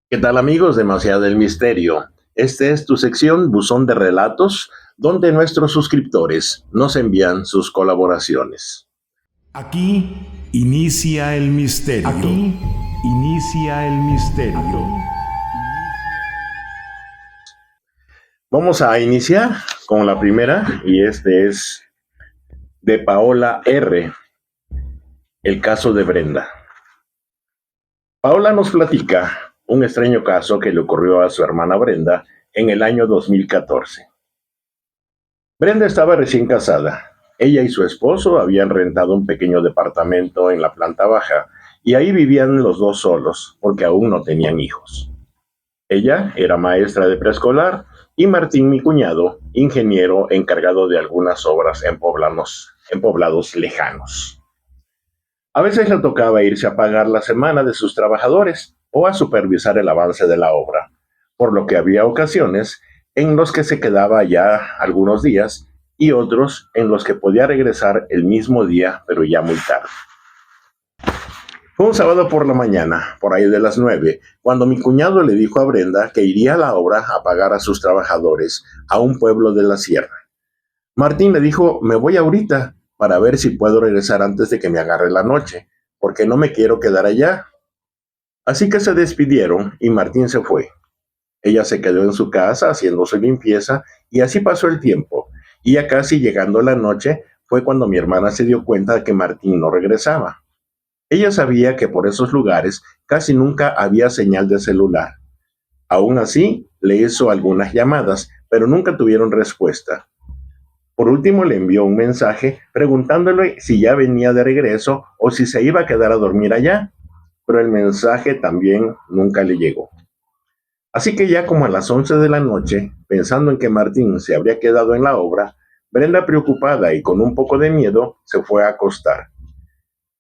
¿Qué tal amigos de Más allá del misterio? Esta es tu sección Buzón de Relatos, donde nuestros suscriptores nos envían sus colaboraciones. Aquí inicia el misterio. Aquí inicia el misterio. Vamos a iniciar con la primera y este es de Paola R., el caso de Brenda. Paola nos platica un extraño caso que le ocurrió a su hermana Brenda en el año 2014. Brenda estaba recién casada. Ella y su esposo habían rentado un pequeño departamento en la planta baja y ahí vivían los dos solos porque aún no tenían hijos. Ella era maestra de preescolar y Martín, mi cuñado, ingeniero encargado de algunas obras en poblados lejanos. A veces le tocaba irse a pagar la semana de sus trabajadores o a supervisar el avance de la obra, por lo que había ocasiones en los que se quedaba ya algunos días y otros en los que podía regresar el mismo día, pero ya muy tarde. Fue un sábado por la mañana, por ahí de las 9, cuando mi cuñado le dijo a Brenda que iría a la obra a pagar a sus trabajadores a un pueblo de la sierra. Martín le dijo, me voy ahorita para ver si puedo regresar antes de que me agarre la noche, porque no me quiero quedar allá. Así que se despidieron y Martín se fue. Ella se quedó en su casa haciendo su limpieza y así pasó el tiempo. Y ya casi llegando la noche fue cuando mi hermana se dio cuenta de que Martín no regresaba. Ella sabía que por esos lugares casi nunca había señal de celular. Aún así, le hizo algunas llamadas, pero nunca tuvieron respuesta. Por último, le envió un mensaje preguntándole si ya venía de regreso o si se iba a quedar a dormir allá, pero el mensaje también nunca le llegó. Así que ya como a las 11 de la noche, pensando en que Martín se habría quedado en la obra, Brenda, preocupada y con un poco de miedo, se fue a acostar.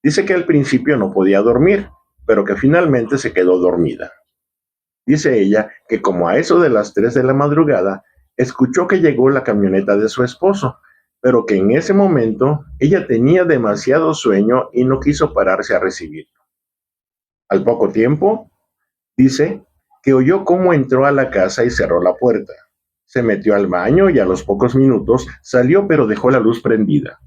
Dice que al principio no podía dormir, pero que finalmente se quedó dormida. Dice ella que como a eso de las 3 de la madrugada, escuchó que llegó la camioneta de su esposo, pero que en ese momento ella tenía demasiado sueño y no quiso pararse a recibirlo. Al poco tiempo, dice que oyó cómo entró a la casa y cerró la puerta. Se metió al baño y a los pocos minutos salió, pero dejó la luz prendida.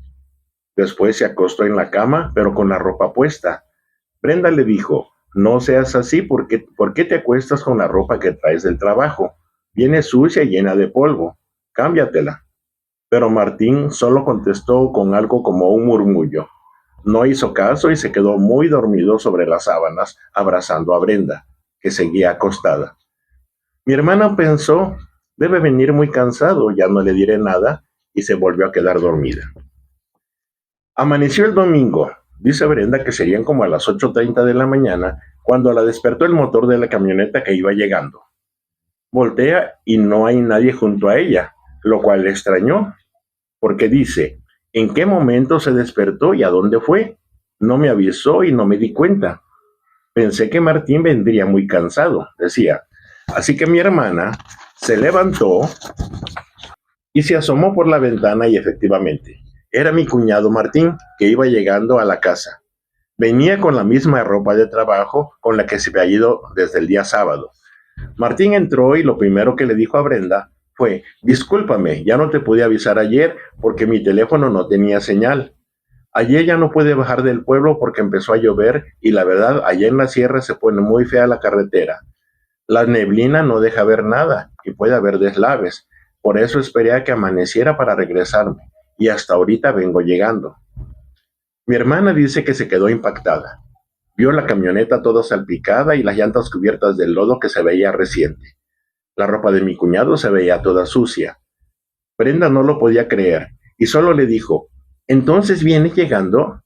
Después se acostó en la cama, pero con la ropa puesta. Brenda le dijo, no seas así, ¿por qué te acuestas con la ropa que traes del trabajo? Viene sucia y llena de polvo. Cámbiatela. Pero Martín solo contestó con algo como un murmullo. No hizo caso y se quedó muy dormido sobre las sábanas, abrazando a Brenda, que seguía acostada. Mi hermana pensó, debe venir muy cansado, ya no le diré nada, y se volvió a quedar dormida. Amaneció el domingo. Dice Brenda que serían como a las 8:30 de la mañana cuando la despertó el motor de la camioneta que iba llegando. Voltea y no hay nadie junto a ella, lo cual le extrañó, porque dice, ¿en qué momento se despertó y a dónde fue? No me avisó y no me di cuenta. Pensé que Martín vendría muy cansado, decía. Así que mi hermana se levantó y se asomó por la ventana y efectivamente, era mi cuñado Martín que iba llegando a la casa. Venía con la misma ropa de trabajo con la que se había ido desde el día sábado. Martín entró y lo primero que le dijo a Brenda fue, discúlpame, ya no te pude avisar ayer porque mi teléfono no tenía señal. Ayer ya no pude bajar del pueblo porque empezó a llover y la verdad, allá en la sierra se pone muy fea la carretera. La neblina no deja ver nada y puede haber deslaves. Por eso esperé a que amaneciera para regresarme y hasta ahorita vengo llegando. Mi hermana dice que se quedó impactada. Vio la camioneta toda salpicada y las llantas cubiertas del lodo que se veía reciente. La ropa de mi cuñado se veía toda sucia. Brenda no lo podía creer y solo le dijo, ¿entonces viene llegando?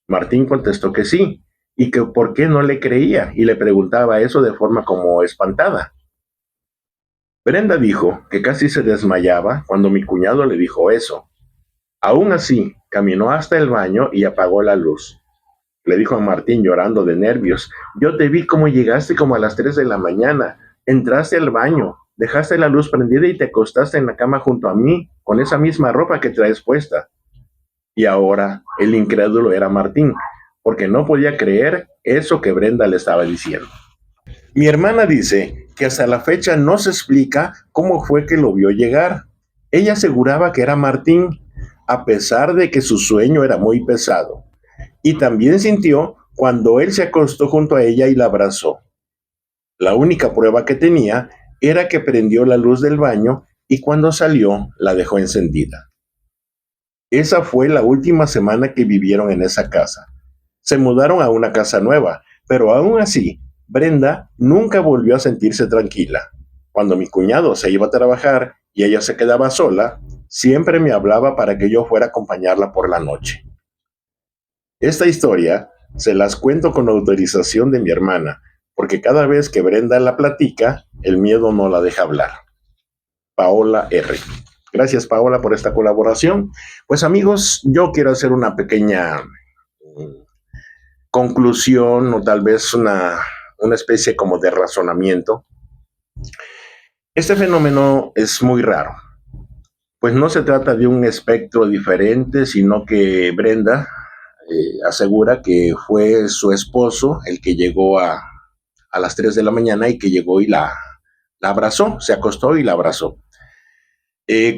Martín contestó que sí y que por qué no le creía y le preguntaba eso de forma como espantada. Brenda dijo que casi se desmayaba cuando mi cuñado le dijo eso. Aún así, caminó hasta el baño y apagó la luz. Le dijo a Martín llorando de nervios, yo te vi como llegaste como a las 3 de la mañana, entraste al baño, dejaste la luz prendida y te acostaste en la cama junto a mí, con esa misma ropa que traes puesta. Y ahora el incrédulo era Martín, porque no podía creer eso que Brenda le estaba diciendo. Mi hermana dice que hasta la fecha no se explica cómo fue que lo vio llegar. Ella aseguraba que era Martín, a pesar de que su sueño era muy pesado. Y también sintió cuando él se acostó junto a ella y la abrazó. La única prueba que tenía era que prendió la luz del baño y cuando salió la dejó encendida. Esa fue la última semana que vivieron en esa casa. Se mudaron a una casa nueva, pero aún así, Brenda nunca volvió a sentirse tranquila. Cuando mi cuñado se iba a trabajar y ella se quedaba sola, siempre me hablaba para que yo fuera a acompañarla por la noche. Esta historia se las cuento con autorización de mi hermana, porque cada vez que Brenda la platica, el miedo no la deja hablar. Paola R. Gracias, Paola, por esta colaboración. Pues amigos, yo quiero hacer una pequeña conclusión o tal vez una especie como de razonamiento. Este fenómeno es muy raro, pues no se trata de un espectro diferente, sino que Brenda asegura que fue su esposo el que llegó a las 3 de la mañana y que llegó y la abrazó, se acostó y la abrazó.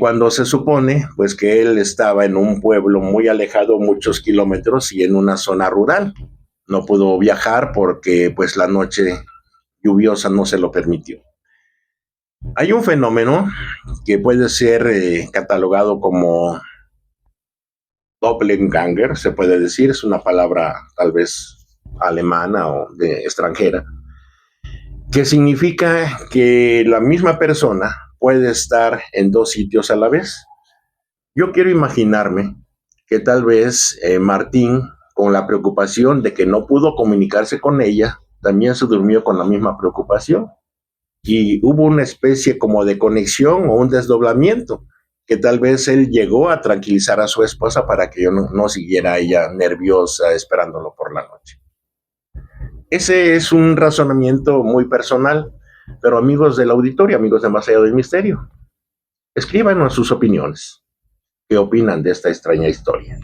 Cuando se supone pues que él estaba en un pueblo muy alejado, muchos kilómetros y en una zona rural. No pudo viajar porque pues la noche lluviosa no se lo permitió. Hay un fenómeno que puede ser catalogado como Doppelganger, se puede decir, es una palabra tal vez alemana o de extranjera, que significa que la misma persona puede estar en dos sitios a la vez. Yo quiero imaginarme que tal vez Martín, con la preocupación de que no pudo comunicarse con ella, también se durmió con la misma preocupación. Y hubo una especie como de conexión o un desdoblamiento, que tal vez él llegó a tranquilizar a su esposa para que yo no siguiera ella nerviosa esperándolo por la noche. Ese es un razonamiento muy personal, pero amigos del auditorio, amigos de Más Allá del Misterio, escríbanos sus opiniones. ¿Qué opinan de esta extraña historia?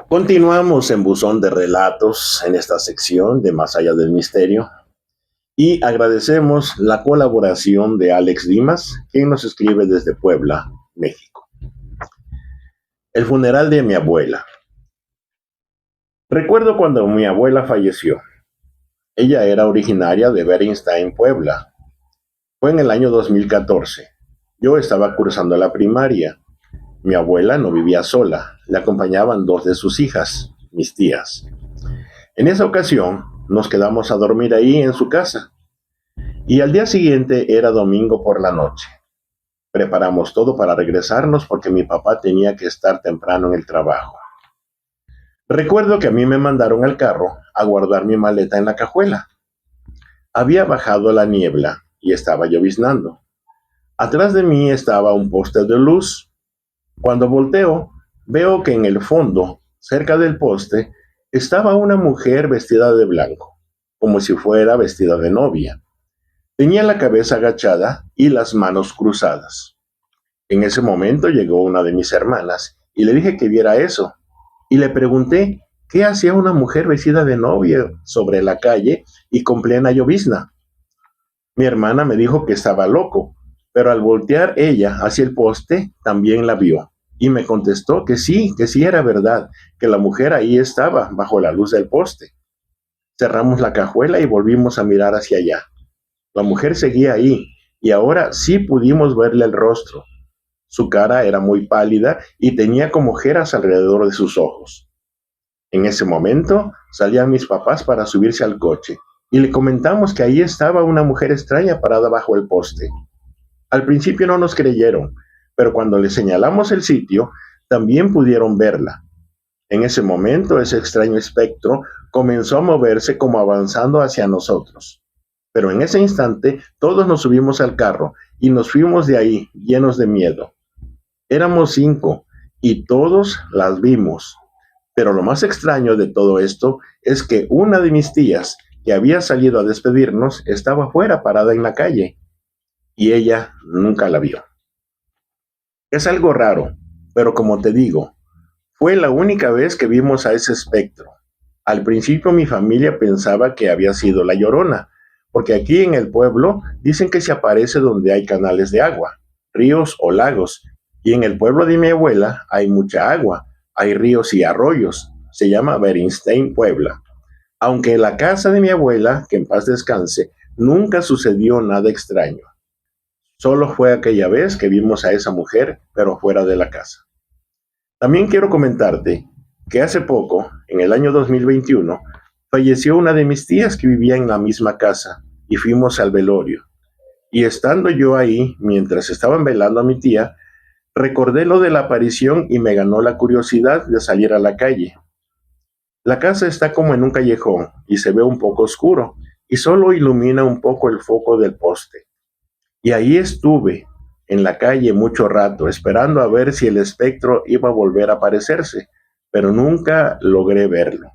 Continuamos en Buzón de Relatos en esta sección de Más Allá del Misterio y agradecemos la colaboración de Alex Dimas, quien nos escribe desde Puebla, México. El funeral de mi abuela. Recuerdo cuando mi abuela falleció. Ella era originaria de Bernstein, Puebla. Fue en el año 2014. Yo estaba cursando la primaria. Mi abuela no vivía sola, le acompañaban dos de sus hijas, mis tías. En esa ocasión nos quedamos a dormir ahí en su casa. Y al día siguiente era domingo por la noche. Preparamos todo para regresarnos porque mi papá tenía que estar temprano en el trabajo. Recuerdo que a mí me mandaron al carro a guardar mi maleta en la cajuela. Había bajado la niebla y estaba lloviznando. Atrás de mí estaba un poste de luz. Cuando volteo, veo que en el fondo, cerca del poste, estaba una mujer vestida de blanco, como si fuera vestida de novia. Tenía la cabeza agachada y las manos cruzadas. En ese momento llegó una de mis hermanas y le dije que viera eso. Y le pregunté qué hacía una mujer vestida de novia sobre la calle y con plena llovizna. Mi hermana me dijo que estaba loco, pero al voltear ella hacia el poste también la vio. Y me contestó que sí era verdad, que la mujer ahí estaba bajo la luz del poste. Cerramos la cajuela y volvimos a mirar hacia allá. La mujer seguía ahí y ahora sí pudimos verle el rostro. Su cara era muy pálida y tenía como ojeras alrededor de sus ojos. En ese momento salían mis papás para subirse al coche y le comentamos que ahí estaba una mujer extraña parada bajo el poste. Al principio no nos creyeron, pero cuando les señalamos el sitio, también pudieron verla. En ese momento ese extraño espectro comenzó a moverse como avanzando hacia nosotros. Pero en ese instante todos nos subimos al carro y nos fuimos de ahí llenos de miedo. Éramos 5 y todos las vimos. Pero lo más extraño de todo esto es que una de mis tías, que había salido a despedirnos, estaba afuera parada en la calle y ella nunca la vio. Es algo raro, pero como te digo, fue la única vez que vimos a ese espectro. Al principio mi familia pensaba que había sido la Llorona, porque aquí en el pueblo dicen que se aparece donde hay canales de agua, ríos o lagos, y en el pueblo de mi abuela hay mucha agua, hay ríos y arroyos, se llama Berinstein, Puebla. Aunque en la casa de mi abuela, que en paz descanse, nunca sucedió nada extraño. Solo fue aquella vez que vimos a esa mujer, pero fuera de la casa. También quiero comentarte que hace poco, en el año 2021, falleció una de mis tías que vivía en la misma casa y fuimos al velorio. Y estando yo ahí, mientras estaban velando a mi tía, recordé lo de la aparición y me ganó la curiosidad de salir a la calle. La casa está como en un callejón y se ve un poco oscuro y solo ilumina un poco el foco del poste. Y ahí estuve, en la calle mucho rato, esperando a ver si el espectro iba a volver a aparecerse, pero nunca logré verlo.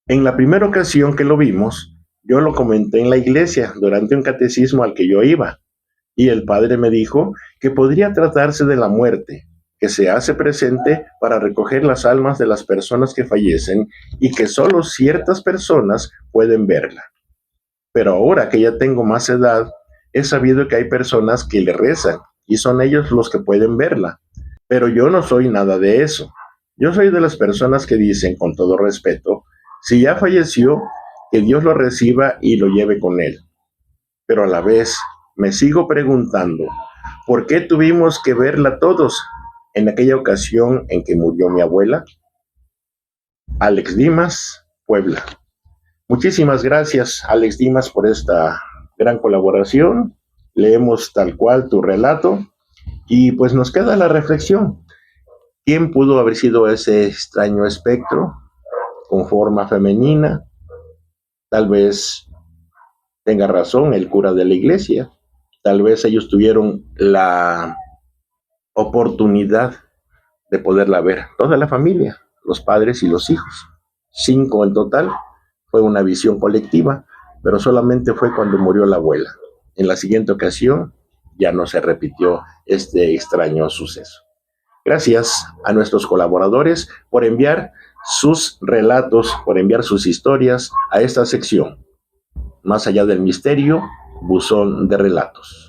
En la primera ocasión que lo vimos, yo lo comenté en la iglesia durante un catecismo al que yo iba, y el padre me dijo que podría tratarse de la muerte, que se hace presente para recoger las almas de las personas que fallecen y que solo ciertas personas pueden verla. Pero ahora que ya tengo más edad, he sabido que hay personas que le rezan y son ellos los que pueden verla. Pero yo no soy nada de eso. Yo soy de las personas que dicen, con todo respeto, si ya falleció, que Dios lo reciba y lo lleve con él. Pero a la vez me sigo preguntando, ¿por qué tuvimos que verla todos en aquella ocasión en que murió mi abuela? Alex Dimas, Puebla. Muchísimas gracias, Alex Dimas, por esta gran colaboración. Leemos tal cual tu relato y pues nos queda la reflexión. ¿Quién pudo haber sido ese extraño espectro con forma femenina? Tal vez tenga razón el cura de la iglesia. Tal vez ellos tuvieron la oportunidad de poderla ver. Toda la familia, los padres y los hijos. 5 en total. Fue una visión colectiva, pero solamente fue cuando murió la abuela. En la siguiente ocasión ya no se repitió este extraño suceso. Gracias a nuestros colaboradores por enviar sus relatos, por enviar sus historias a esta sección. Más allá del misterio, buzón de relatos.